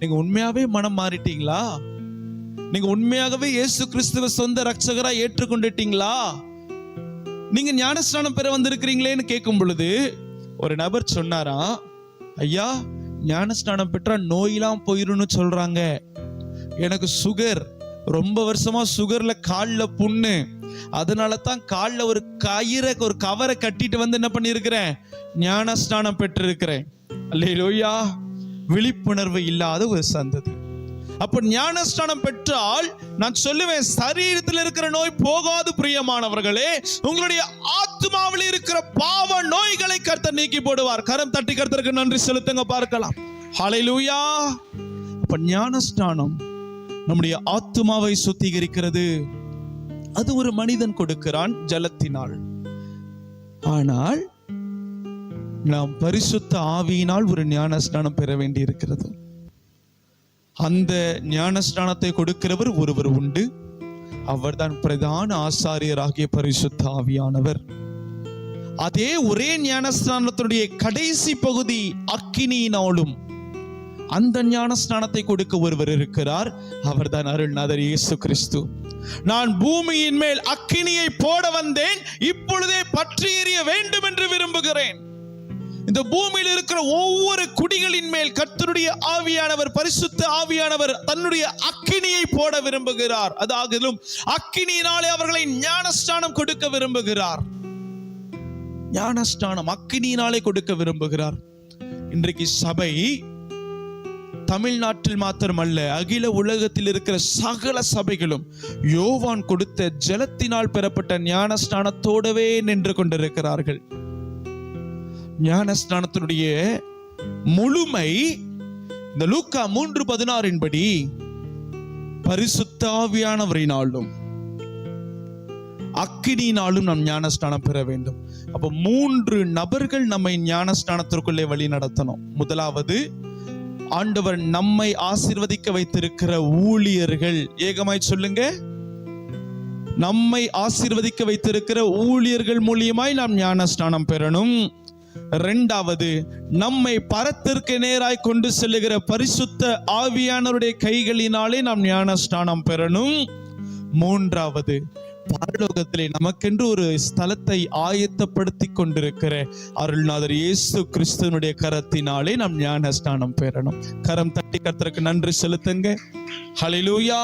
நீங்க உண்மையாவே மனம் மாறிட்டீங்களா? நீங்க உண்மையாகவே இயேசு கிறிஸ்துவ சொந்த ரட்சகரா ஏற்றுக்கொண்டுட்டீங்களா? நீங்க ஞானஸ்நானம் பெற வந்திருக்கிறீங்களேன்னு கேட்கும் பொழுது ஒரு நபர் சொன்னாரா, ஐயா, ஞானஸ்நானம் பெற்றா நோயெல்லாம் போயிருன்னு சொல்றாங்க. எனக்கு சுகர், ரொம்ப வருஷமா சுகர்ல காலில் புண்ணு, அதனால தான் காலில் ஒரு கவரை கட்டிட்டு வந்து என்ன பண்ணிருக்கிறேன், ஞானஸ்நானம் பெற்றிருக்கிறேன். அல்லேலூயா. விழிப்புணர்வு இல்லாத ஒரு சந்ததி. அப்ப ஞானஸ்நானம் பெற்றால் நான் சொல்லுவேன், சரீரத்தில் இருக்கிற நோய் போகாது. பிரியமானவர்களே, உங்களுடைய ஆத்மாவில் இருக்கிற பாவ நோய்களை கர்த்தர் நீக்கி போடுவார். கரம் தட்டி கர்த்தருக்கு நன்றி செலுத்துங்க, பார்க்கலாம். ஹல்லேலூயா. அப்ப ஞானஸ்நானம் நம்முடைய ஆத்மாவை சுத்திகரிக்கிறது. அது ஒரு மனிதன் கொடுக்கிறான் ஜலத்தினால். ஆனால் நாம் பரிசுத்த ஆவியினால் ஒரு ஞானஸ்நானம் பெற வேண்டி இருக்கிறது. அந்த ஞானஸ்நானத்தை கொடுக்கிறவர் ஒருவர் உண்டு. அவர்தான் பிரதான ஆசாரியராகிய பரிசுத்த ஆவியானவர். அதே ஒரே ஞானஸ்நானத்தினுடைய கடைசி பகுதி அக்கினியினாலும் அந்த ஞானஸ்நானத்தை கொடுக்க ஒருவர் இருக்கிறார். அவர்தான் அருள்நாதர் இயேசு கிறிஸ்து. நான் பூமியின் மேல் அக்கினியை போட வந்தேன், இப்பொழுதே பற்றி எறிய வேண்டும் என்று விரும்புகிறேன். இந்த பூமியில் இருக்கிற ஒவ்வொரு குடிகளின் மேல் கர்த்தருடைய ஆவியானவர், பரிசுத்த ஆவியானவர் தன்னுடைய அக்கினியை போட விரும்புகிறார். அதாகிலும் அக்கினியினாலே அவர்களை ஞானஸ்நானம் கொடுக்க விரும்புகிறார். ஞானஸ்நானம் அக்கினியினாலே கொடுக்க விரும்புகிறார். இன்றைக்கு சபை தமிழ்நாட்டில் மாத்திரமல்ல, அகில உலகத்தில் இருக்கிற சகல சபைகளும் யோவான் கொடுத்த ஜலத்தினால் பெறப்பட்ட ஞானஸ்நானத்தோடவே நின்று கொண்டிருக்கிறார்கள். ஞானஸ்நானத்தினுடைய முழுமை இந்த லூக்கா 3:16 படி பரிசுத்த ஆவியானவரினாலும் அக்கினியினாலும் நாம் ஞானஸ்நானம் பெற வேண்டும். அப்ப 3 நபர்கள் நம்மை ஞானஸ்நானத்திற்குள்ளே வழி நடத்தணும். முதலாவது, ஆண்டவர் நம்மை ஆசீர்வதிக்க வைத்திருக்கிற ஊழியர்கள். ஏகமாய் சொல்லுங்க, நம்மை ஆசீர்வதிக்க வைத்திருக்கிற ஊழியர்கள் மூலியமாய் நாம் ஞானஸ்நானம் பெறணும். இரண்டாவது, நம்மை பரத்திற்கு நேராய் கொண்டு செல்லுகிற பரிசுத்த ஆவியானவருடைய கைகளினாலே நாம் ஞானஸ்நானம் பெறணும். மூன்றாவது, பரலோகத்திலே நமக்கென்று ஒரு ஸ்தலத்தை ஆயத்தப்படுத்தி கொண்டிருக்கிற அருள்நாதர் இயேசு கிறிஸ்துவனுடைய கரத்தினாலே நாம் ஞானஸ்நானம் பெறணும். கரம் தட்டி கர்த்தருக்கு நன்றி செலுத்துங்க. ஹல்லேலூயா.